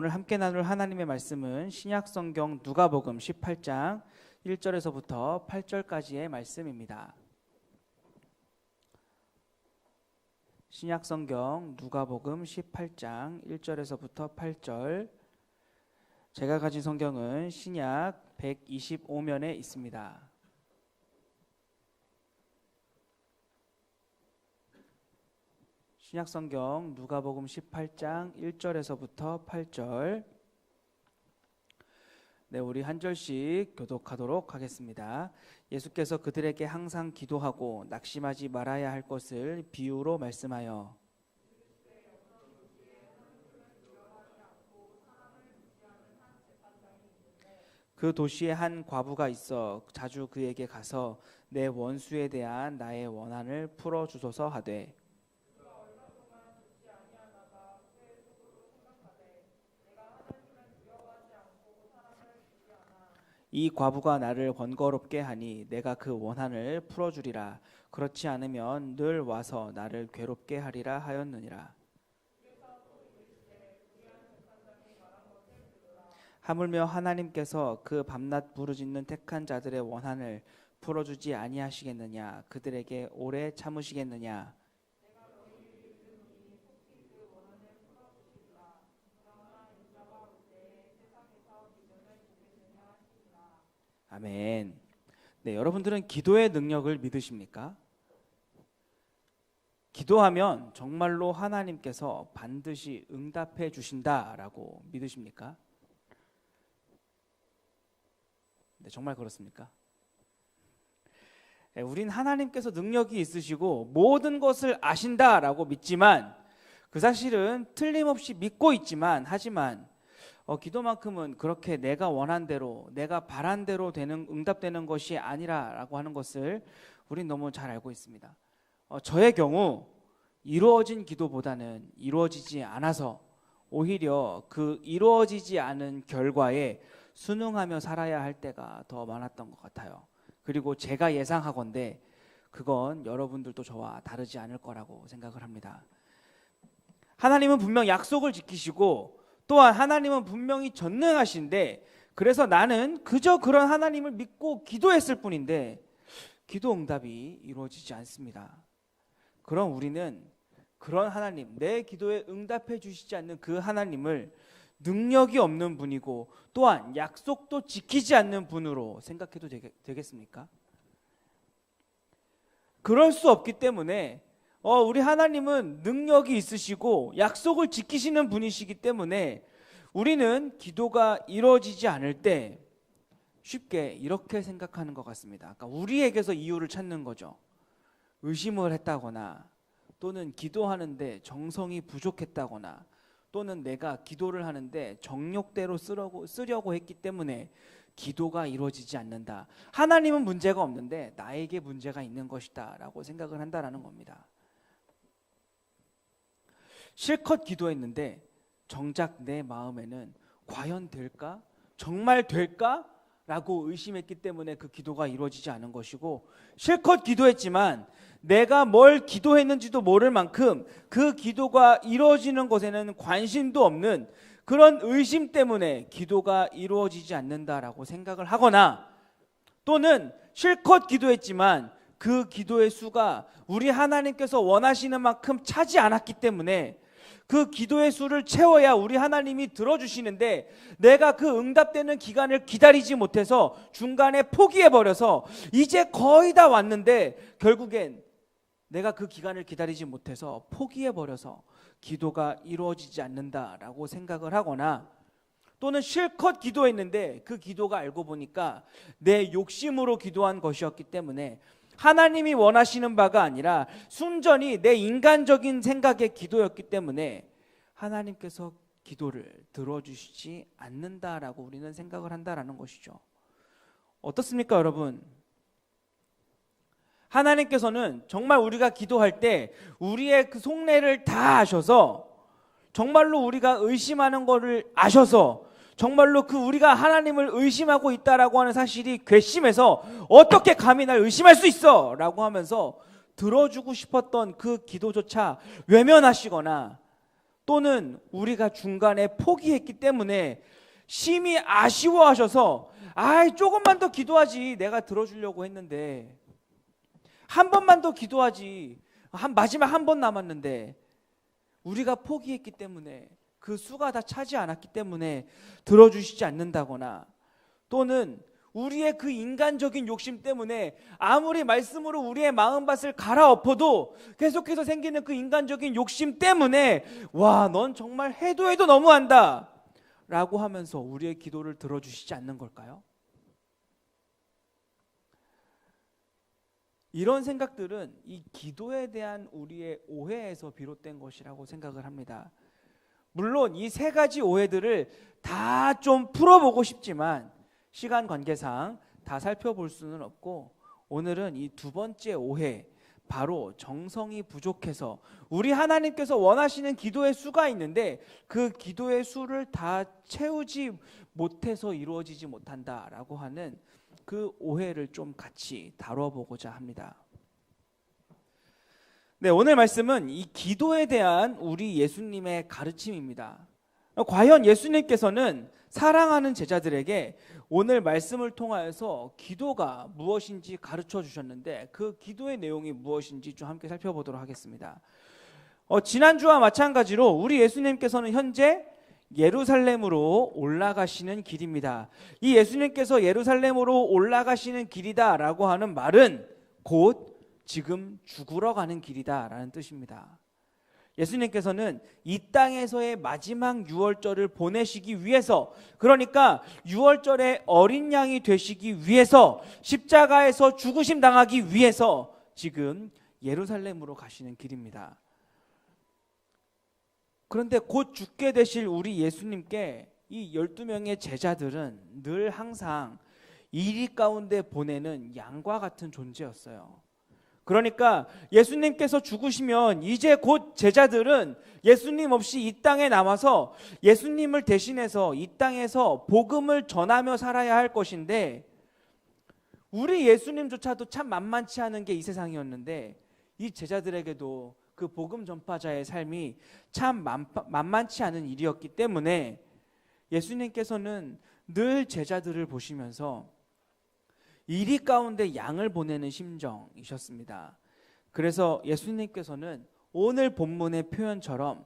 오늘 함께 나눌 하나님의 말씀은 신약성경 누가복음 18장 1절에서부터 8절까지의 말씀입니다. 신약성경 누가복음 18장 1절에서부터 8절. 제가 가진 성경은 신약 125면에 있습니다. 신약성경 누가복음 18장 1절에서부터 8절. 네, 우리 한 절씩 교독하도록 하겠습니다. 예수께서 그들에게 항상 기도하고 낙심하지 말아야 할 것을 비유로 말씀하여 그 도시에 한 과부가 있어 자주 그에게 가서 내 원수에 대한 나의 원한을 풀어주소서 하되 이 과부가 나를 번거롭게 하니 내가 그 원한을 풀어주리라. 그렇지 않으면 늘 와서 나를 괴롭게 하리라 하였느니라. 하물며 하나님께서 그 밤낮 부르짖는 택한 자들의 원한을 풀어주지 아니하시겠느냐? 그들에게 오래 참으시겠느냐? 아멘. 네, 여러분들은 기도의 능력을 믿으십니까? 기도하면 정말로 하나님께서 반드시 응답해 주신다라고 믿으십니까? 네, 정말 그렇습니까? 네, 우린 하나님께서 능력이 있으시고 모든 것을 아신다라고 믿지만 그 사실은 틀림없이 믿고 있지만 하지만 기도만큼은 그렇게 내가 원한 대로 내가 바란 대로 되는 응답되는 것이 아니라라고 하는 것을 우린 너무 잘 알고 있습니다. 저의 경우 이루어진 기도보다는 이루어지지 않아서 오히려 그 이루어지지 않은 결과에 순응하며 살아야 할 때가 더 많았던 것 같아요. 그리고 제가 예상하건대 그건 여러분들도 저와 다르지 않을 거라고 생각을 합니다. 하나님은 분명 약속을 지키시고 또한 하나님은 분명히 전능하신데 그래서 나는 그저 그런 하나님을 믿고 기도했을 뿐인데 기도 응답이 이루어지지 않습니다. 그럼 우리는 그런 하나님, 내 기도에 응답해 주시지 않는 그 하나님을 능력이 없는 분이고 또한 약속도 지키지 않는 분으로 생각해도 되겠습니까? 그럴 수 없기 때문에 우리 하나님은 능력이 있으시고 약속을 지키시는 분이시기 때문에 우리는 기도가 이루어지지 않을 때 쉽게 이렇게 생각하는 것 같습니다. 그러니까 우리에게서 이유를 찾는 거죠. 의심을 했다거나 또는 기도하는데 정성이 부족했다거나 또는 내가 기도를 하는데 정욕대로 쓰려고 했기 때문에 기도가 이루어지지 않는다. 하나님은 문제가 없는데 나에게 문제가 있는 것이다 라고 생각을 한다라는 겁니다. 실컷 기도했는데 정작 내 마음에는 과연 될까? 정말 될까? 라고 의심했기 때문에 그 기도가 이루어지지 않은 것이고 실컷 기도했지만 내가 뭘 기도했는지도 모를 만큼 그 기도가 이루어지는 것에는 관심도 없는 그런 의심 때문에 기도가 이루어지지 않는다라고 생각을 하거나 또는 실컷 기도했지만 그 기도의 수가 우리 하나님께서 원하시는 만큼 차지 않았기 때문에 그 기도의 수를 채워야 우리 하나님이 들어주시는데 내가 그 응답되는 기간을 기다리지 못해서 중간에 포기해버려서 이제 거의 다 왔는데 결국엔 내가 그 기간을 기다리지 못해서 포기해버려서 기도가 이루어지지 않는다라고 생각을 하거나 또는 실컷 기도했는데 그 기도가 알고 보니까 내 욕심으로 기도한 것이었기 때문에 하나님이 원하시는 바가 아니라 순전히 내 인간적인 생각의 기도였기 때문에 하나님께서 기도를 들어주시지 않는다라고 우리는 생각을 한다라는 것이죠. 어떻습니까, 여러분? 하나님께서는 정말 우리가 기도할 때 우리의 그 속내를 다 아셔서 정말로 우리가 의심하는 것을 아셔서 정말로 그 우리가 하나님을 의심하고 있다라고 하는 사실이 괘씸해서 어떻게 감히 날 의심할 수 있어 라고 하면서 들어주고 싶었던 그 기도조차 외면하시거나 또는 우리가 중간에 포기했기 때문에 심히 아쉬워하셔서 조금만 더 기도하지, 내가 들어주려고 했는데, 한 번만 더 기도하지, 마지막 한 번 남았는데, 우리가 포기했기 때문에, 그 수가 다 차지 않았기 때문에 들어주시지 않는다거나, 또는 우리의 그 인간적인 욕심 때문에 아무리 말씀으로 우리의 마음밭을 갈아엎어도 계속해서 생기는 그 인간적인 욕심 때문에 넌 정말 해도 너무한다 라고 하면서 우리의 기도를 들어주시지 않는 걸까요? 이런 생각들은 이 기도에 대한 우리의 오해에서 비롯된 것이라고 생각을 합니다. 물론 이 세 가지 오해들을 다 좀 풀어보고 싶지만 시간 관계상 다 살펴볼 수는 없고, 오늘은 이 두 번째 오해, 바로 정성이 부족해서 우리 하나님께서 원하시는 기도의 수가 있는데 그 기도의 수를 다 채우지 못해서 이루어지지 못한다라고 하는 그 오해를 좀 같이 다뤄보고자 합니다. 네, 오늘 말씀은 이 기도에 대한 우리 예수님의 가르침입니다. 과연 예수님께서는 사랑하는 제자들에게 오늘 말씀을 통하여서 기도가 무엇인지 가르쳐 주셨는데 그 기도의 내용이 무엇인지 좀 함께 살펴보도록 하겠습니다. 지난주와 마찬가지로 우리 예수님께서는 현재 예루살렘으로 올라가시는 길입니다. 이 예수님께서 예루살렘으로 올라가시는 길이다라고 하는 말은 곧 지금 죽으러 가는 길이다라는 뜻입니다. 예수님께서는 이 땅에서의 마지막 유월절을 보내시기 위해서, 그러니까 유월절의 어린 양이 되시기 위해서, 십자가에서 죽으심 당하기 위해서 지금 예루살렘으로 가시는 길입니다. 그런데 곧 죽게 되실 우리 예수님께 이 12명의 제자들은 늘 항상 이리 가운데 보내는 양과 같은 존재였어요. 그러니까 예수님께서 죽으시면 이제 곧 제자들은 예수님 없이 이 땅에 남아서 예수님을 대신해서 이 땅에서 복음을 전하며 살아야 할 것인데, 우리 예수님조차도 참 만만치 않은 게 이 세상이었는데 이 제자들에게도 그 복음 전파자의 삶이 참 만만치 않은 일이었기 때문에 예수님께서는 늘 제자들을 보시면서 이리 가운데 양을 보내는 심정이셨습니다. 그래서 예수님께서는 오늘 본문의 표현처럼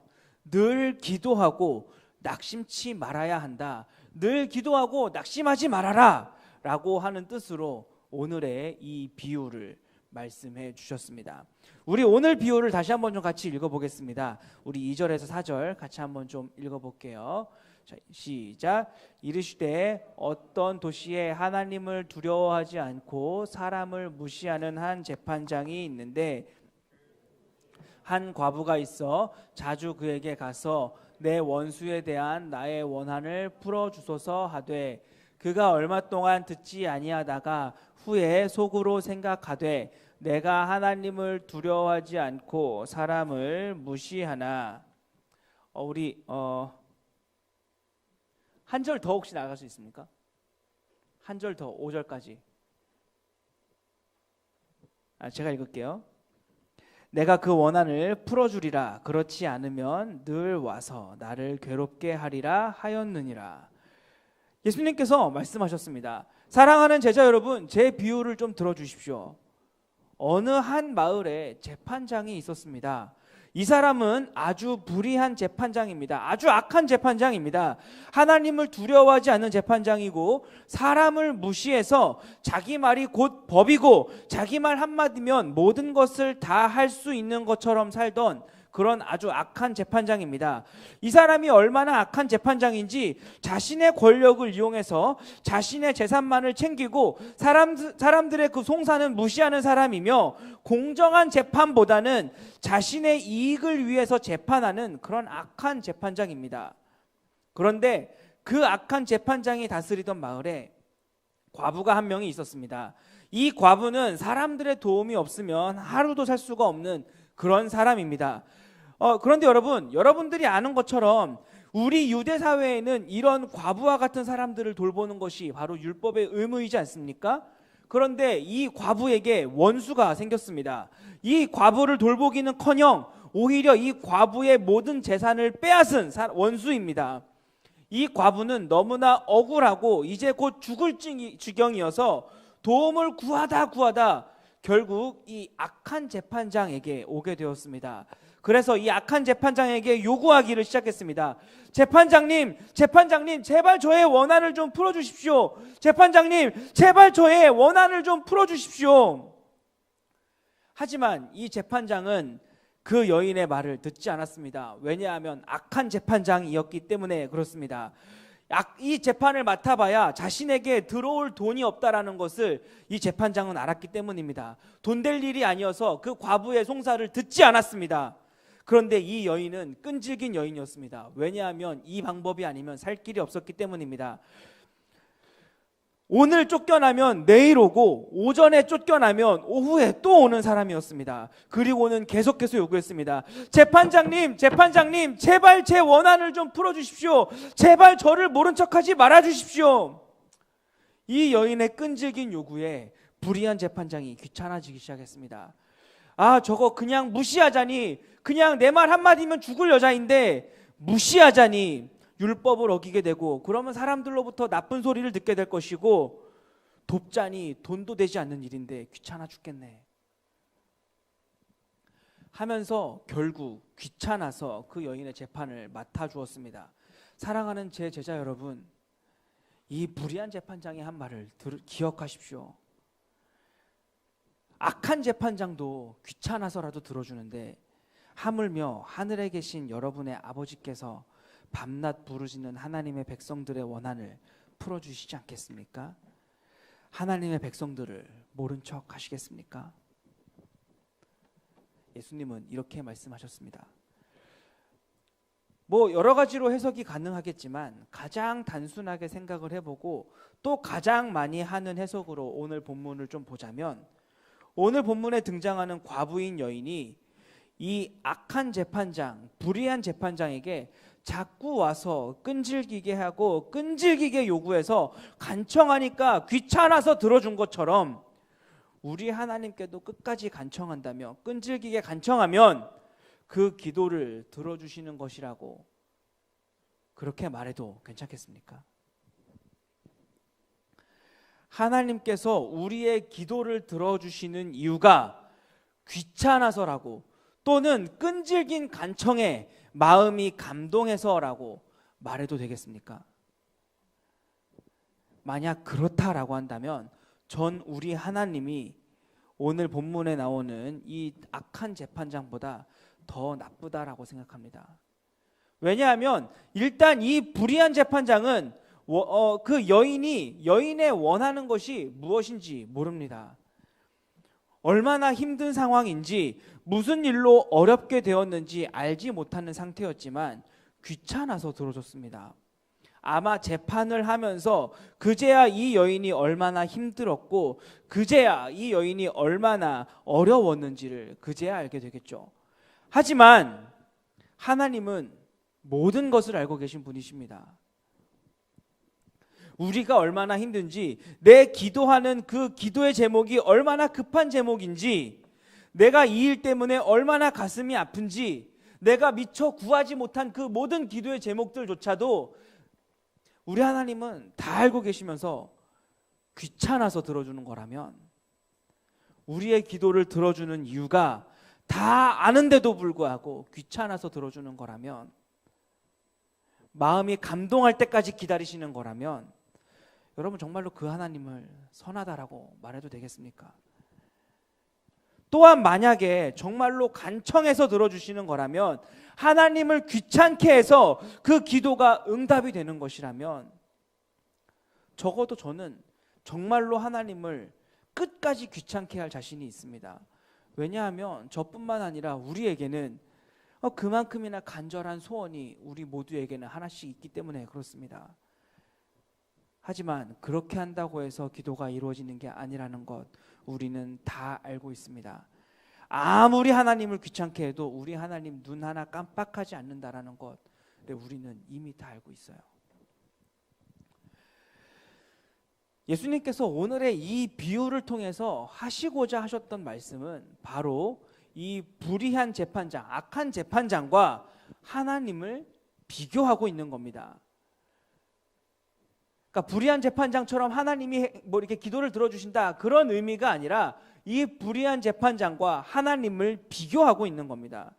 늘 기도하고 낙심치 말아야 한다, 늘 기도하고 낙심하지 말아라 라고 하는 뜻으로 오늘의 이 비유를 말씀해 주셨습니다. 우리 오늘 비유를 다시 한번 좀 같이 읽어보겠습니다. 우리 2절에서 4절 같이 한번 좀 읽어볼게요. 자, 시작. 이르시되 어떤 도시에 하나님을 두려워하지 않고 사람을 무시하는 한 재판장이 있는데 한 과부가 있어 자주 그에게 가서 내 원수에 대한 나의 원한을 풀어주소서 하되 그가 얼마 동안 듣지 아니하다가 후에 속으로 생각하되 내가 하나님을 두려워하지 않고 사람을 무시하나. 우리 한 절 더 혹시 나갈 수 있습니까? 한 절 더, 5절까지. 제가 읽을게요. 내가 그 원한을 풀어주리라. 그렇지 않으면 늘 와서 나를 괴롭게 하리라 하였느니라. 예수님께서 말씀하셨습니다. 사랑하는 제자 여러분, 제 비유를 좀 들어주십시오. 어느 한 마을에 재판장이 있었습니다. 이 사람은 아주 불의한 재판장입니다. 아주 악한 재판장입니다. 하나님을 두려워하지 않는 재판장이고 사람을 무시해서 자기 말이 곧 법이고 자기 말 한마디면 모든 것을 다 할 수 있는 것처럼 살던 그런 아주 악한 재판장입니다. 이 사람이 얼마나 악한 재판장인지 자신의 권력을 이용해서 자신의 재산만을 챙기고 사람들의 그 송사는 무시하는 사람이며 공정한 재판보다는 자신의 이익을 위해서 재판하는 그런 악한 재판장입니다. 그런데 그 악한 재판장이 다스리던 마을에 과부가 한 명이 있었습니다. 이 과부는 사람들의 도움이 없으면 하루도 살 수가 없는 그런 사람입니다. 그런데 여러분들이 아는 것처럼 우리 유대 사회에는 이런 과부와 같은 사람들을 돌보는 것이 바로 율법의 의무이지 않습니까? 그런데 이 과부에게 원수가 생겼습니다. 이 과부를 돌보기는커녕 오히려 이 과부의 모든 재산을 빼앗은 원수입니다. 이 과부는 너무나 억울하고 이제 곧 죽을 지경이어서 도움을 구하다 결국 이 악한 재판장에게 오게 되었습니다. 그래서 이 악한 재판장에게 요구하기를 시작했습니다. 재판장님, 제발 저의 원한을 좀 풀어주십시오. 재판장님, 제발 저의 원한을 좀 풀어주십시오. 하지만 이 재판장은 그 여인의 말을 듣지 않았습니다. 왜냐하면 악한 재판장이었기 때문에 그렇습니다. 이 재판을 맡아봐야 자신에게 들어올 돈이 없다라는 것을 이 재판장은 알았기 때문입니다. 돈 될 일이 아니어서 그 과부의 송사를 듣지 않았습니다. 그런데 이 여인은 끈질긴 여인이었습니다. 왜냐하면 이 방법이 아니면 살 길이 없었기 때문입니다. 오늘 쫓겨나면 내일 오고, 오전에 쫓겨나면 오후에 또 오는 사람이었습니다. 그리고는 계속해서 요구했습니다. 재판장님, 제발 제 원한을 좀 풀어주십시오. 제발 저를 모른 척하지 말아주십시오. 이 여인의 끈질긴 요구에 불의한 재판장이 귀찮아지기 시작했습니다. 아, 저거 그냥 무시하자니, 그냥 내 말 한마디면 죽을 여자인데 무시하자니 율법을 어기게 되고, 그러면 사람들로부터 나쁜 소리를 듣게 될 것이고, 돕자니 돈도 되지 않는 일인데 귀찮아 죽겠네 하면서 결국 귀찮아서 그 여인의 재판을 맡아주었습니다. 사랑하는 제 제자 여러분, 이 불의한 재판장이 한 말을 기억하십시오. 악한 재판장도 귀찮아서라도 들어주는데 하물며 하늘에 계신 여러분의 아버지께서 밤낮 부르짖는 하나님의 백성들의 원한을 풀어주시지 않겠습니까? 하나님의 백성들을 모른 척 하시겠습니까? 예수님은 이렇게 말씀하셨습니다. 뭐 여러 가지로 해석이 가능하겠지만 가장 단순하게 생각을 해보고 또 가장 많이 하는 해석으로 오늘 본문을 좀 보자면, 오늘 본문에 등장하는 과부인 여인이 이 악한 재판장, 불의한 재판장에게 자꾸 와서 끈질기게 하고 끈질기게 요구해서 간청하니까 귀찮아서 들어준 것처럼 우리 하나님께도 끝까지 간청한다며, 끈질기게 간청하면 그 기도를 들어주시는 것이라고 그렇게 말해도 괜찮겠습니까? 하나님께서 우리의 기도를 들어주시는 이유가 귀찮아서라고, 또는 끈질긴 간청에 마음이 감동해서라고 말해도 되겠습니까? 만약 그렇다라고 한다면 전 우리 하나님이 오늘 본문에 나오는 이 악한 재판장보다 더 나쁘다라고 생각합니다. 왜냐하면 일단 이 불의한 재판장은 그 여인의 원하는 것이 무엇인지 모릅니다. 얼마나 힘든 상황인지, 무슨 일로 어렵게 되었는지 알지 못하는 상태였지만 귀찮아서 들어줬습니다. 아마 재판을 하면서 그제야 이 여인이 얼마나 힘들었고, 그제야 이 여인이 얼마나 어려웠는지를 그제야 알게 되겠죠. 하지만 하나님은 모든 것을 알고 계신 분이십니다. 우리가 얼마나 힘든지, 내 기도하는 그 기도의 제목이 얼마나 급한 제목인지, 내가 이 일 때문에 얼마나 가슴이 아픈지, 내가 미처 구하지 못한 그 모든 기도의 제목들조차도 우리 하나님은 다 알고 계시면서 귀찮아서 들어주는 거라면, 우리의 기도를 들어주는 이유가 다 아는데도 불구하고 귀찮아서 들어주는 거라면, 마음이 감동할 때까지 기다리시는 거라면, 여러분 정말로 그 하나님을 선하다라고 말해도 되겠습니까? 또한 만약에 정말로 간청해서 들어주시는 거라면, 하나님을 귀찮게 해서 그 기도가 응답이 되는 것이라면, 적어도 저는 정말로 하나님을 끝까지 귀찮게 할 자신이 있습니다. 왜냐하면 저뿐만 아니라 우리에게는 그만큼이나 간절한 소원이 우리 모두에게는 하나씩 있기 때문에 그렇습니다. 하지만 그렇게 한다고 해서 기도가 이루어지는 게 아니라는 것 우리는 다 알고 있습니다. 아무리 하나님을 귀찮게 해도 우리 하나님 눈 하나 깜빡하지 않는다라는 것 우리는 이미 다 알고 있어요. 예수님께서 오늘의 이 비유를 통해서 하시고자 하셨던 말씀은 바로 이 불의한 재판장, 악한 재판장과 하나님을 비교하고 있는 겁니다. 그러니까 불의한 재판장처럼 하나님이 뭐 이렇게 기도를 들어주신다, 그런 의미가 아니라 이 불의한 재판장과 하나님을 비교하고 있는 겁니다.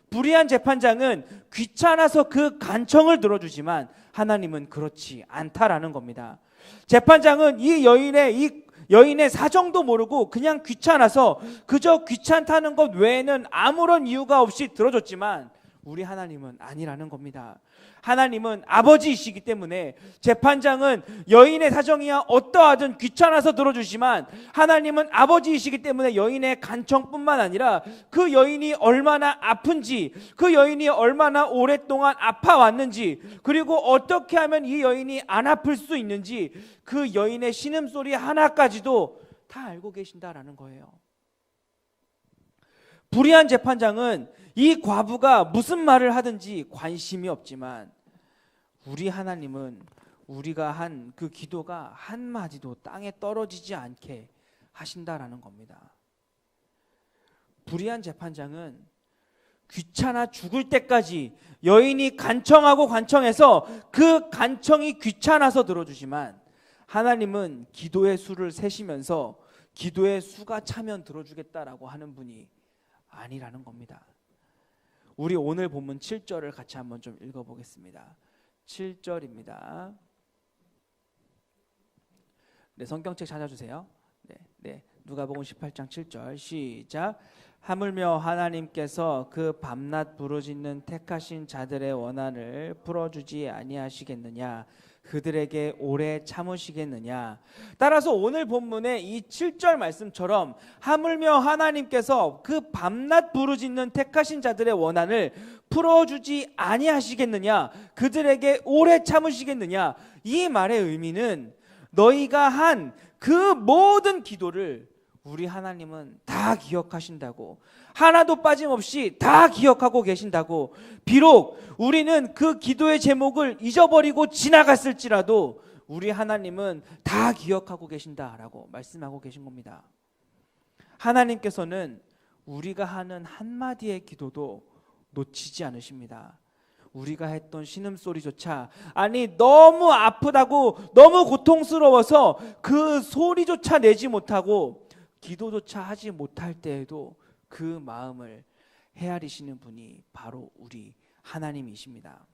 불의한 재판장은 귀찮아서 그 간청을 들어주지만 하나님은 그렇지 않다라는 겁니다. 재판장은 이 여인의 사정도 모르고 그냥 귀찮아서 그저 귀찮다는 것 외에는 아무런 이유가 없이 들어줬지만 우리 하나님은 아니라는 겁니다. 하나님은 아버지이시기 때문에 재판장은 여인의 사정이야 어떠하든 귀찮아서 들어주지만 하나님은 아버지이시기 때문에 여인의 간청뿐만 아니라 그 여인이 얼마나 아픈지, 그 여인이 얼마나 오랫동안 아파왔는지, 그리고 어떻게 하면 이 여인이 안 아플 수 있는지 그 여인의 신음소리 하나까지도 다 알고 계신다라는 거예요. 불의한 재판장은 이 과부가 무슨 말을 하든지 관심이 없지만 우리 하나님은 우리가 한 그 기도가 한마디도 땅에 떨어지지 않게 하신다라는 겁니다. 불의한 재판장은 귀찮아 죽을 때까지 여인이 간청하고 간청해서 그 간청이 귀찮아서 들어주지만 하나님은 기도의 수를 세시면서 기도의 수가 차면 들어주겠다라고 하는 분이 아니라는 겁니다. 우리 오늘 본문 7절을 같이 한번 좀 읽어보겠습니다. 7절입니다. 네, 성경책 찾아주세요. 네, 누가복음 18장 7절 시작. 하물며 하나님께서 그 밤낮 부르짖는 택하신 자들의 원한을 풀어주지 아니하시겠느냐, 그들에게 오래 참으시겠느냐. 따라서 오늘 본문의 이 7절 말씀처럼 하물며 하나님께서 그 밤낮 부르짖는 택하신 자들의 원한을 풀어주지 아니하시겠느냐, 그들에게 오래 참으시겠느냐, 이 말의 의미는 너희가 한 그 모든 기도를 우리 하나님은 다 기억하신다고, 하나도 빠짐없이 다 기억하고 계신다고, 비록 우리는 그 기도의 제목을 잊어버리고 지나갔을지라도 우리 하나님은 다 기억하고 계신다라고 말씀하고 계신 겁니다. 하나님께서는 우리가 하는 한마디의 기도도 놓치지 않으십니다. 우리가 했던 신음소리조차, 아니 너무 아프다고 너무 고통스러워서 그 소리조차 내지 못하고 기도조차 하지 못할 때에도 그 마음을 헤아리시는 분이 바로 우리 하나님이십니다.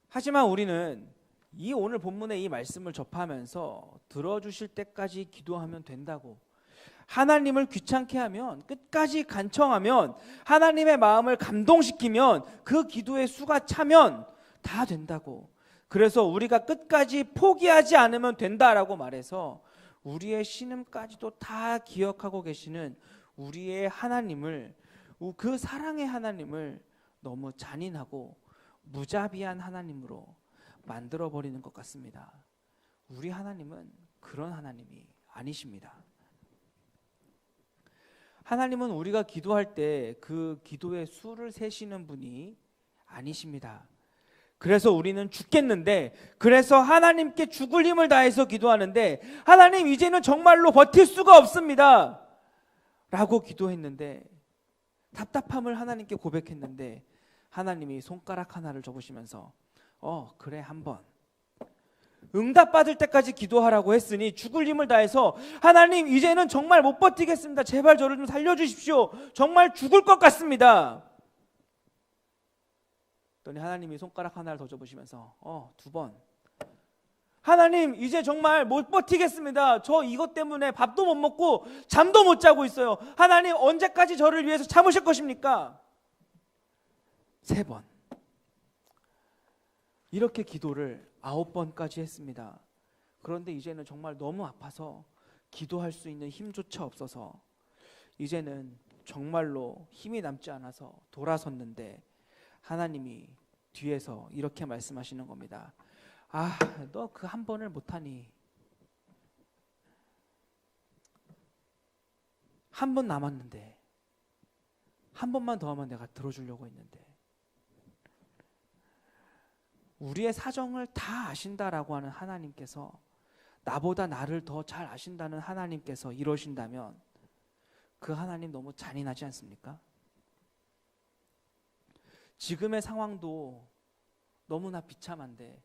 하지만 우리는 이 오늘 본문의 이 말씀을 접하면서 들어주실 때까지 기도하면 된다고, 하나님을 귀찮게 하면, 끝까지 간청하면, 하나님의 마음을 감동시키면, 그 기도의 수가 차면 다 된다고, 그래서 우리가 끝까지 포기하지 않으면 된다라고 말해서 우리의 신음까지도 다 기억하고 계시는 우리의 하나님을, 그 사랑의 하나님을 너무 잔인하고 무자비한 하나님으로 만들어버리는 것 같습니다. 우리 하나님은 그런 하나님이 아니십니다. 하나님은 우리가 기도할 때 그 기도의 수를 세시는 분이 아니십니다. 그래서 우리는 죽겠는데, 그래서 하나님께 죽을 힘을 다해서 기도하는데, 하나님 이제는 정말로 버틸 수가 없습니다 라고 기도했는데, 답답함을 하나님께 고백했는데 하나님이 손가락 하나를 접으시면서 그래 한번, 응답받을 때까지 기도하라고 했으니 죽을 힘을 다해서 하나님 이제는 정말 못 버티겠습니다, 제발 저를 좀 살려주십시오, 정말 죽을 것 같습니다. 그랬더니 하나님이 손가락 하나를 더 접으시면서 2번, 하나님 이제 정말 못 버티겠습니다, 저 이것 때문에 밥도 못 먹고 잠도 못 자고 있어요, 하나님 언제까지 저를 위해서 참으실 것입니까? 3번. 이렇게 기도를 9번까지 했습니다. 그런데 이제는 정말 너무 아파서 기도할 수 있는 힘조차 없어서 이제는 정말로 힘이 남지 않아서 돌아섰는데 하나님이 뒤에서 이렇게 말씀하시는 겁니다. 너 그 한 번을 못하니 한 번 남았는데 한 번만 더 하면 내가 들어주려고 했는데. 우리의 사정을 다 아신다라고 하는 하나님께서, 나보다 나를 더 잘 아신다는 하나님께서 이러신다면 그 하나님 너무 잔인하지 않습니까? 지금의 상황도 너무나 비참한데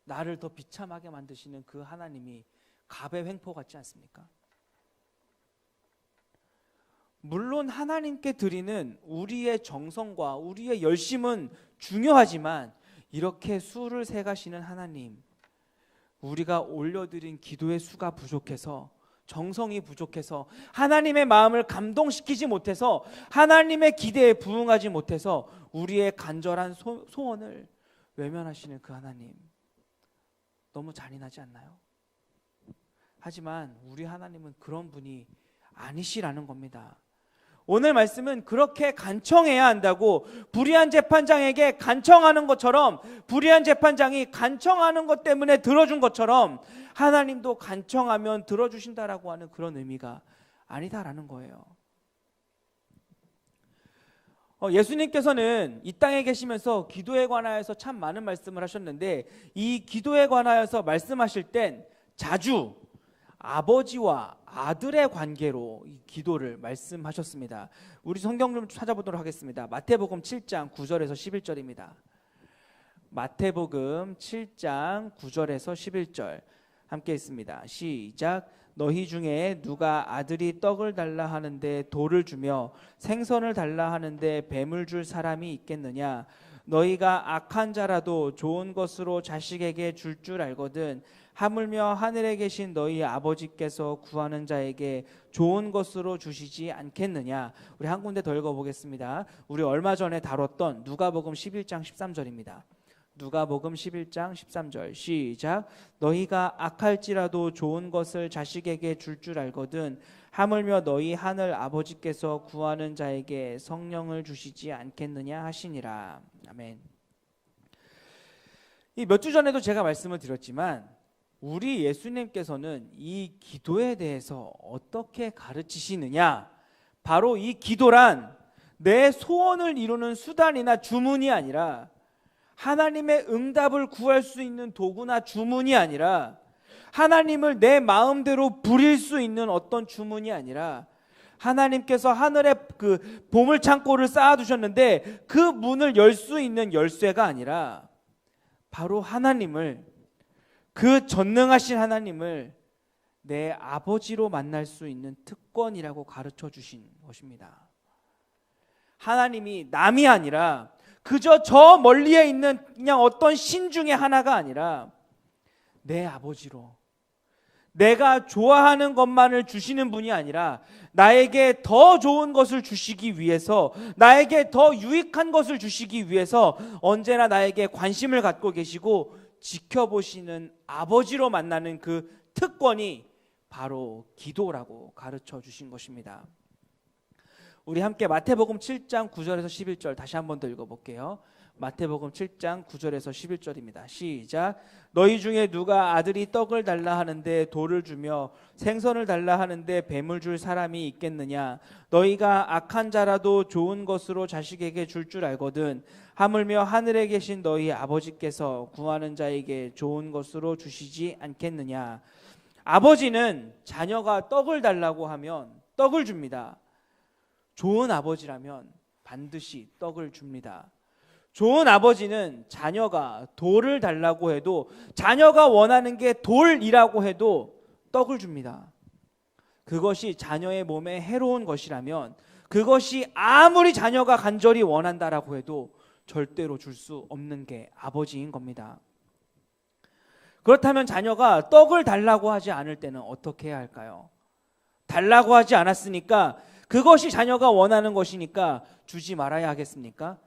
나를 더 비참하게 만드시는 그 하나님이 갑의 횡포 같지 않습니까? 물론 하나님께 드리는 우리의 정성과 우리의 열심은 중요하지만 이렇게 수를 세가시는 하나님, 우리가 올려드린 기도의 수가 부족해서, 정성이 부족해서, 하나님의 마음을 감동시키지 못해서, 하나님의 기대에 부응하지 못해서 우리의 간절한 소원을 외면하시는 그 하나님, 너무 잔인하지 않나요? 하지만 우리 하나님은 그런 분이 아니시라는 겁니다. 오늘 말씀은 그렇게 간청해야 한다고, 불의한 재판장에게 간청하는 것처럼, 불의한 재판장이 간청하는 것 때문에 들어준 것처럼 하나님도 간청하면 들어주신다라고 하는 그런 의미가 아니다라는 거예요. 예수님께서는 이 땅에 계시면서 기도에 관하여서 참 많은 말씀을 하셨는데, 이 기도에 관하여서 말씀하실 땐 자주 아버지와 아들의 관계로 이 기도를 말씀하셨습니다. 우리 성경 좀 찾아보도록 하겠습니다. 마태복음 7장 9절에서 11절입니다. 마태복음 7장 9절에서 11절 함께 있습니다. 시작. 너희 중에 누가 아들이 떡을 달라 하는데 돌을 주며 생선을 달라 하는데 뱀을 줄 사람이 있겠느냐? 너희가 악한 자라도 좋은 것으로 자식에게 줄 알거든 하물며 하늘에 계신 너희 아버지께서 구하는 자에게 좋은 것으로 주시지 않겠느냐? 우리 한 군데 더 읽어보겠습니다. 우리 얼마 전에 다뤘던 누가복음 11장 13절입니다. 누가복음 11장 13절 시작. 너희가 악할지라도 좋은 것을 자식에게 줄 알거든 하물며 너희 하늘 아버지께서 구하는 자에게 성령을 주시지 않겠느냐 하시니라. 아멘. 이 몇 주 전에도 제가 말씀을 드렸지만 우리 예수님께서는 이 기도에 대해서 어떻게 가르치시느냐, 바로 이 기도란 내 소원을 이루는 수단이나 주문이 아니라, 하나님의 응답을 구할 수 있는 도구나 주문이 아니라, 하나님을 내 마음대로 부릴 수 있는 어떤 주문이 아니라, 하나님께서 하늘에 그 보물창고를 쌓아두셨는데 그 문을 열 수 있는 열쇠가 아니라, 바로 하나님을, 그 전능하신 하나님을 내 아버지로 만날 수 있는 특권이라고 가르쳐 주신 것입니다. 하나님이 남이 아니라 그저 저 멀리에 있는 그냥 어떤 신 중에 하나가 아니라 내 아버지로, 내가 좋아하는 것만을 주시는 분이 아니라 나에게 더 좋은 것을 주시기 위해서, 나에게 더 유익한 것을 주시기 위해서 언제나 나에게 관심을 갖고 계시고 지켜보시는 아버지로 만나는 그 특권이 바로 기도라고 가르쳐 주신 것입니다. 우리 함께 마태복음 7장 9절에서 11절 다시 한 번 더 읽어볼게요. 마태복음 7장 9절에서 11절입니다. 시작. 너희 중에 누가 아들이 떡을 달라 하는데 돌을 주며 생선을 달라 하는데 뱀을 줄 사람이 있겠느냐? 너희가 악한 자라도 좋은 것으로 자식에게 줄 알거든 하물며 하늘에 계신 너희 아버지께서 구하는 자에게 좋은 것으로 주시지 않겠느냐? 아버지는 자녀가 떡을 달라고 하면 떡을 줍니다. 좋은 아버지라면 반드시 떡을 줍니다. 좋은 아버지는 자녀가 돌을 달라고 해도, 자녀가 원하는 게 돌이라고 해도 떡을 줍니다. 그것이 자녀의 몸에 해로운 것이라면, 그것이 아무리 자녀가 간절히 원한다라고 해도 절대로 줄 수 없는 게 아버지인 겁니다. 그렇다면 자녀가 떡을 달라고 하지 않을 때는 어떻게 해야 할까요? 달라고 하지 않았으니까, 그것이 자녀가 원하는 것이니까 주지 말아야 하겠습니까?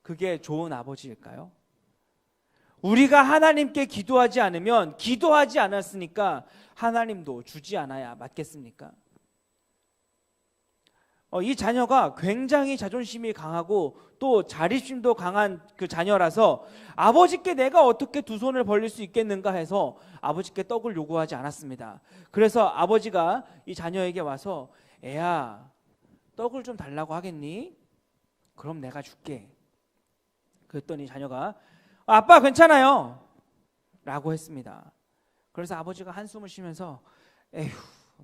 그게 좋은 아버지일까요? 우리가 하나님께 기도하지 않으면, 기도하지 않았으니까 하나님도 주지 않아야 맞겠습니까? 이 자녀가 굉장히 자존심이 강하고 또 자립심도 강한 그 자녀라서 아버지께 내가 어떻게 두 손을 벌릴 수 있겠는가 해서 아버지께 떡을 요구하지 않았습니다. 그래서 아버지가 이 자녀에게 와서 애야, 떡을 좀 달라고 하겠니? 그럼 내가 줄게. 그랬더니 자녀가 아빠 괜찮아요 라고 했습니다. 그래서 아버지가 한숨을 쉬면서 에휴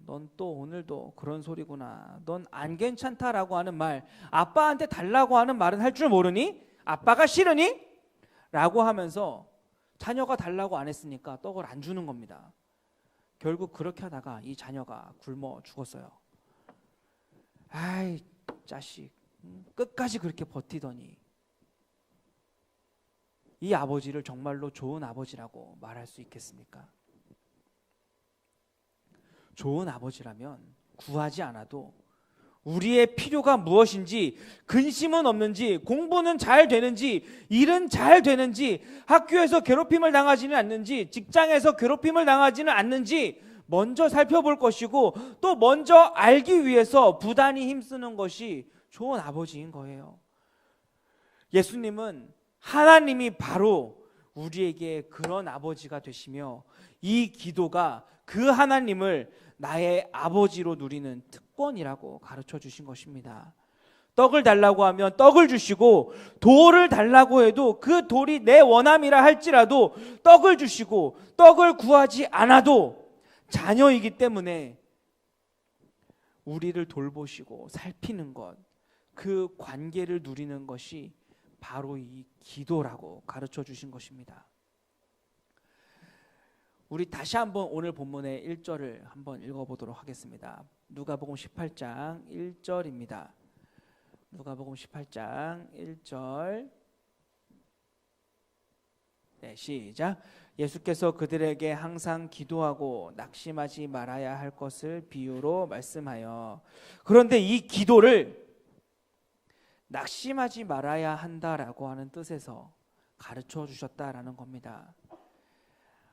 넌 또 오늘도 그런 소리구나. 넌 안 괜찮다라고 하는 말, 아빠한테 달라고 하는 말은 할 줄 모르니? 아빠가 싫으니? 라고 하면서 자녀가 달라고 안 했으니까 떡을 안 주는 겁니다. 결국 그렇게 하다가 이 자녀가 굶어 죽었어요. 아이 자식, 끝까지 그렇게 버티더니 이 아버지를 정말로 좋은 아버지라고 말할 수 있겠습니까? 좋은 아버지라면 구하지 않아도 우리의 필요가 무엇인지, 근심은 없는지, 공부는 잘 되는지, 일은 잘 되는지, 학교에서 괴롭힘을 당하지는 않는지, 직장에서 괴롭힘을 당하지는 않는지 먼저 살펴볼 것이고, 또 먼저 알기 위해서 부단히 힘쓰는 것이 좋은 아버지인 거예요. 예수님은 하나님이 바로 우리에게 그런 아버지가 되시며, 이 기도가 그 하나님을 나의 아버지로 누리는 특권이라고 가르쳐 주신 것입니다. 떡을 달라고 하면 떡을 주시고, 돌을 달라고 해도 그 돌이 내 원함이라 할지라도 떡을 주시고, 떡을 구하지 않아도 자녀이기 때문에 우리를 돌보시고 살피는 것, 그 관계를 누리는 것이 바로 이 기도라고 가르쳐 주신 것입니다. 우리 다시 한번 오늘 본문의 1절을 한번 읽어보도록 하겠습니다. 누가복음 18장 1절입니다. 누가복음 18장 1절. 네, 시작. 예수께서 그들에게 항상 기도하고 낙심하지 말아야 할 것을 비유로 말씀하여. 그런데 이 기도를 낙심하지 말아야 한다라고 하는 뜻에서 가르쳐 주셨다라는 겁니다.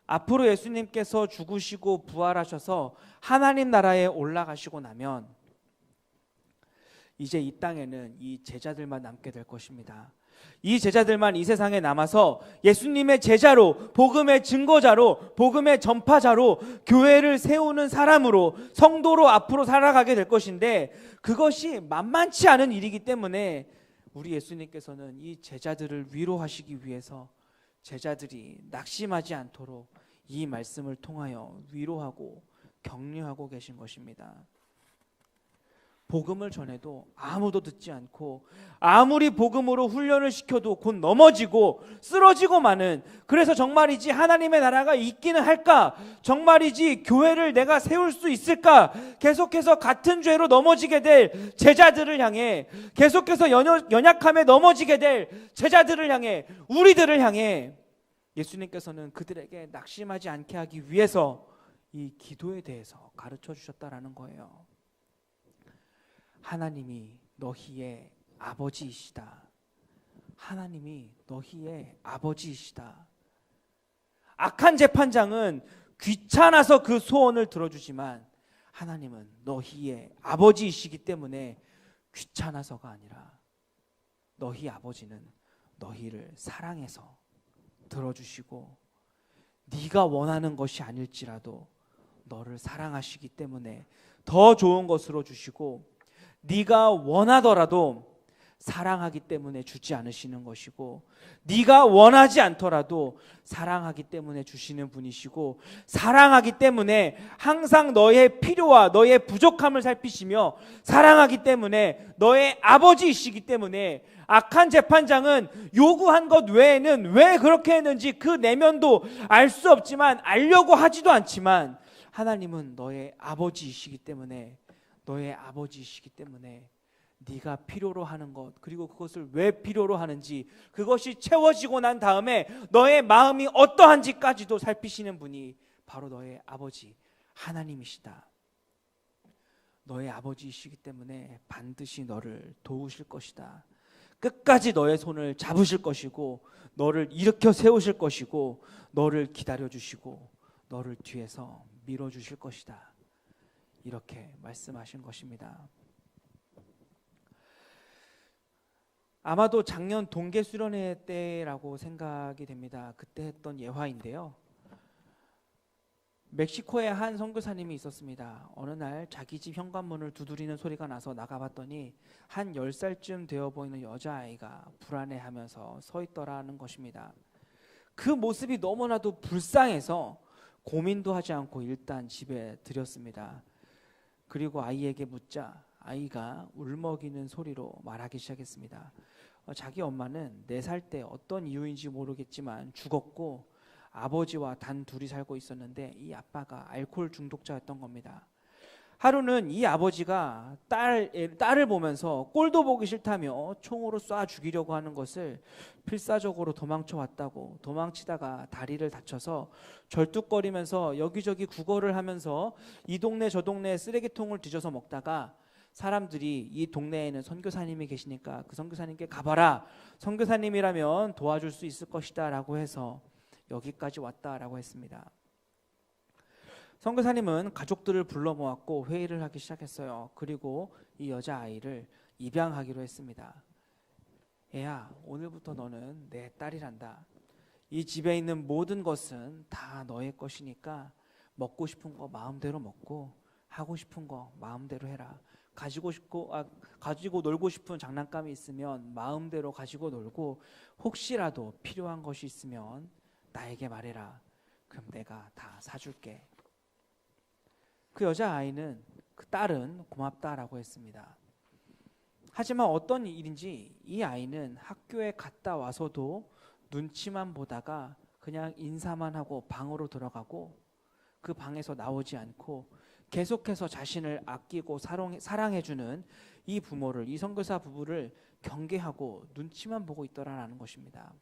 앞으로 예수님께서 죽으시고 부활하셔서 하나님 나라에 올라가시고 나면 이제 이 땅에는 이 제자들만 남게 될 것입니다. 이 제자들만 이 세상에 남아서 예수님의 제자로, 복음의 증거자로, 복음의 전파자로, 교회를 세우는 사람으로, 성도로 앞으로 살아가게 될 것인데, 그것이 만만치 않은 일이기 때문에 우리 예수님께서는 이 제자들을 위로하시기 위해서 제자들이 낙심하지 않도록 이 말씀을 통하여 위로하고 격려하고 계신 것입니다. 복음을 전해도 아무도 듣지 않고, 아무리 복음으로 훈련을 시켜도 곧 넘어지고 쓰러지고 마는, 그래서 정말이지 하나님의 나라가 있기는 할까? 정말이지 교회를 내가 세울 수 있을까? 계속해서 같은 죄로 넘어지게 될 제자들을 향해, 계속해서 연약함에 넘어지게 될 제자들을 향해, 우리들을 향해 예수님께서는 그들에게 낙심하지 않게 하기 위해서 이 기도에 대해서 가르쳐 주셨다라는 거예요. 하나님이 너희의 아버지이시다. 하나님이 너희의 아버지이시다. 악한 재판장은 귀찮아서 그 소원을 들어주지만 하나님은 너희의 아버지이시기 때문에 귀찮아서가 아니라 너희 아버지는 너희를 사랑해서 들어주시고, 네가 원하는 것이 아닐지라도 너를 사랑하시기 때문에 더 좋은 것으로 주시고, 네가 원하더라도 사랑하기 때문에 주지 않으시는 것이고, 네가 원하지 않더라도 사랑하기 때문에 주시는 분이시고, 사랑하기 때문에 항상 너의 필요와 너의 부족함을 살피시며, 사랑하기 때문에 너의 아버지이시기 때문에 악한 재판장은 요구한 것 외에는 왜 그렇게 했는지 그 내면도 알 수 없지만, 알려고 하지도 않지만, 하나님은 너의 아버지이시기 때문에, 너의 아버지이시기 때문에 네가 필요로 하는 것, 그리고 그것을 왜 필요로 하는지, 그것이 채워지고 난 다음에 너의 마음이 어떠한지까지도 살피시는 분이 바로 너의 아버지 하나님이시다. 너의 아버지이시기 때문에 반드시 너를 도우실 것이다. 끝까지 너의 손을 잡으실 것이고, 너를 일으켜 세우실 것이고, 너를 기다려주시고 너를 뒤에서 밀어주실 것이다. 이렇게 말씀하신 것입니다. 아마도 작년 동계 수련회 때라고 생각이 됩니다. 그때 했던 예화인데요. 멕시코에 한 선교사님이 있었습니다. 어느 날 자기 집 현관문을 두드리는 소리가 나서 나가봤더니 한 10살쯤 되어 보이는 여자아이가 불안해하면서 서 있더라는 것입니다. 그 모습이 너무나도 불쌍해서 고민도 하지 않고 일단 집에 들였습니다. 그리고 아이에게 묻자 아이가 울먹이는 소리로 말하기 시작했습니다. 자기 엄마는 4살 때 어떤 이유인지 모르겠지만 죽었고 아버지와 단 둘이 살고 있었는데 이 아빠가 알코올 중독자였던 겁니다. 하루는 이 아버지가 딸을 보면서 꼴도 보기 싫다며 총으로 쏴 죽이려고 하는 것을 필사적으로 도망쳐 왔다고, 도망치다가 다리를 다쳐서 절뚝거리면서 여기저기 구걸을 하면서 이 동네 저 동네 쓰레기통을 뒤져서 먹다가 사람들이 이 동네에는 선교사님이 계시니까 그 선교사님께 가봐라, 선교사님이라면 도와줄 수 있을 것이다 라고 해서 여기까지 왔다라고 했습니다. 선교사님은 가족들을 불러 모았고 회의를 하기 시작했어요. 그리고 이 여자아이를 입양하기로 했습니다. 애야, 오늘부터 너는 내 딸이란다. 이 집에 있는 모든 것은 다 너의 것이니까 먹고 싶은 거 마음대로 먹고 하고 싶은 거 마음대로 해라. 가지고 놀고 싶은 장난감이 있으면 마음대로 가지고 놀고 혹시라도 필요한 것이 있으면 나에게 말해라. 그럼 내가 다 사줄게. 그 여자아이는, 그 딸은 고맙다라고 했습니다. 하지만 어떤 일인지 이 아이는 학교에 갔다 와서도 눈치만 보다가 그냥 인사만 하고 방으로 들어가고 그 방에서 나오지 않고 계속해서 자신을 아끼고 사랑해주는 이 부모를, 이 선교사 부부를 경계하고 눈치만 보고 있더라라는 것입니다.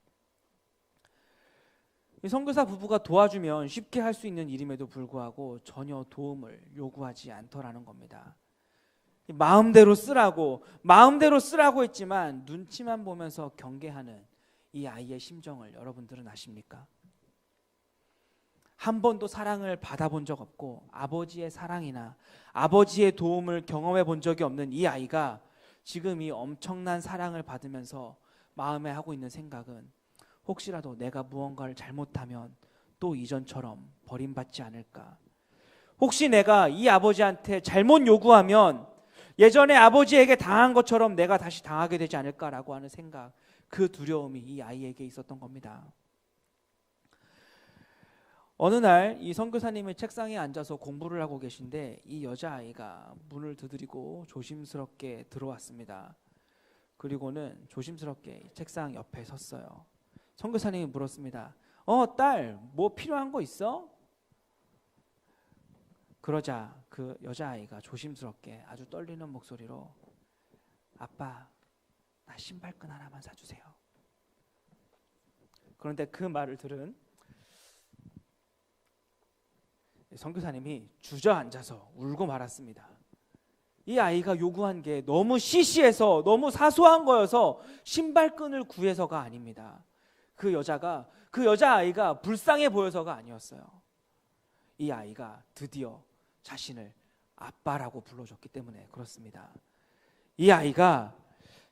이 선교사 부부가 도와주면 쉽게 할 수 있는 일임에도 불구하고 전혀 도움을 요구하지 않더라는 겁니다. 마음대로 쓰라고 했지만 눈치만 보면서 경계하는 이 아이의 심정을 여러분들은 아십니까? 한 번도 사랑을 받아본 적 없고 아버지의 사랑이나 아버지의 도움을 경험해 본 적이 없는 이 아이가 지금 이 엄청난 사랑을 받으면서 마음에 하고 있는 생각은 혹시라도 내가 무언가를 잘못하면 또 이전처럼 버림받지 않을까? 혹시 내가 이 아버지한테 잘못 요구하면 예전에 아버지에게 당한 것처럼 내가 다시 당하게 되지 않을까라고 하는 생각, 그 두려움이 이 아이에게 있었던 겁니다. 어느 날 이 선교사님의 책상에 앉아서 공부를 하고 계신데 이 여자아이가 문을 두드리고 조심스럽게 들어왔습니다. 그리고는 조심스럽게 책상 옆에 섰어요. 선교사님이 물었습니다. 딸, 뭐 필요한 거 있어? 그러자 그 여자아이가 조심스럽게 아주 떨리는 목소리로 아빠, 나 신발끈 하나만 사주세요. 그런데 그 말을 들은 선교사님이 주저앉아서 울고 말았습니다. 이 아이가 요구한 게 너무 시시해서 너무 사소한 거여서 신발끈을 구해서가 아닙니다. 그 여자아이가 불쌍해 보여서가 아니었어요. 이 아이가 드디어 자신을 아빠라고 불러줬기 때문에 그렇습니다. 이 아이가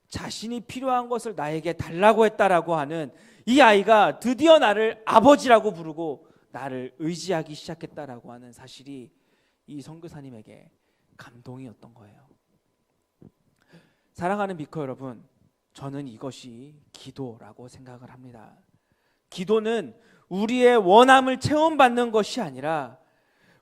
자신이 필요한 것을 나에게 달라고 했다라고 하는 이 아이가 드디어 나를 아버지라고 부르고 나를 의지하기 시작했다라고 하는 사실이 이 선교사님에게 감동이었던 거예요. 사랑하는 미커 여러분, 저는 이것이 기도라고 생각을 합니다. 기도는 우리의 원함을 채움받는 것이 아니라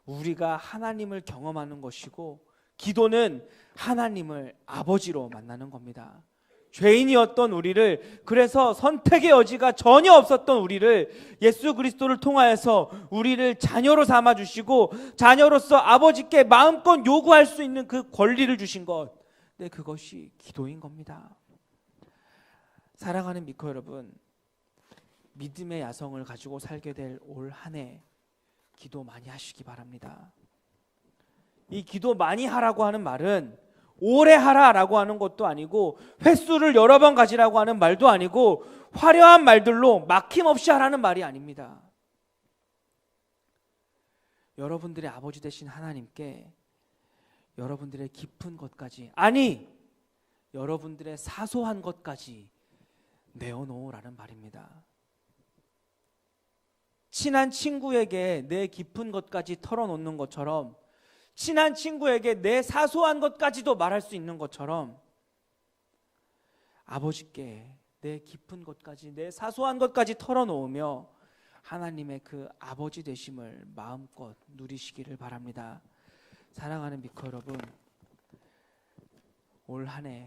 우리가 하나님을 경험하는 것이고, 기도는 하나님을 아버지로 만나는 겁니다. 죄인이었던 우리를, 그래서 선택의 여지가 전혀 없었던 우리를 예수 그리스도를 통하여서 우리를 자녀로 삼아주시고 자녀로서 아버지께 마음껏 요구할 수 있는 그 권리를 주신 것, 네, 그것이 기도인 겁니다. 사랑하는 미커 여러분, 믿음의 야성을 가지고 살게 될 올 한 해 기도 많이 하시기 바랍니다. 이 기도 많이 하라고 하는 말은 오래 하라라고 하는 것도 아니고 횟수를 여러 번 가지라고 하는 말도 아니고 화려한 말들로 막힘없이 하라는 말이 아닙니다. 여러분들의 아버지 되신 하나님께 여러분들의 깊은 것까지, 아니 여러분들의 사소한 것까지 내어놓으라는 말입니다. 친한 친구에게 내 깊은 것까지 털어놓는 것처럼, 친한 친구에게 내 사소한 것까지도 말할 수 있는 것처럼 아버지께 내 깊은 것까지, 내 사소한 것까지 털어놓으며 하나님의 그 아버지 되심을 마음껏 누리시기를 바랍니다. 사랑하는 미커 여러분, 올 한 해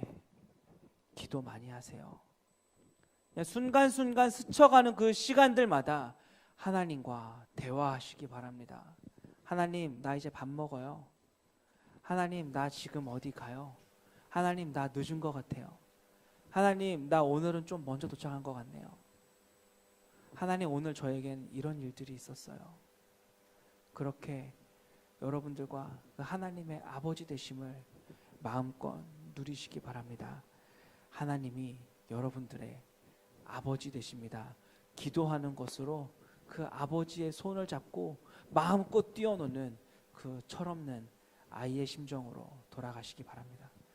기도 많이 하세요. 그냥 순간순간 스쳐가는 그 시간들마다 하나님과 대화하시기 바랍니다. 하나님, 나 이제 밥 먹어요. 하나님, 나 지금 어디 가요? 하나님, 나 늦은 것 같아요. 하나님, 나 오늘은 좀 먼저 도착한 것 같네요. 하나님, 오늘 저에겐 이런 일들이 있었어요. 그렇게 여러분들과 그 하나님의 아버지 되심을 마음껏 누리시기 바랍니다. 하나님이 여러분들의 아버지 되십니다. 기도하는 것으로 그 아버지의 손을 잡고 마음껏 뛰어노는 그 철없는 아이의 심정으로 돌아가시기 바랍니다.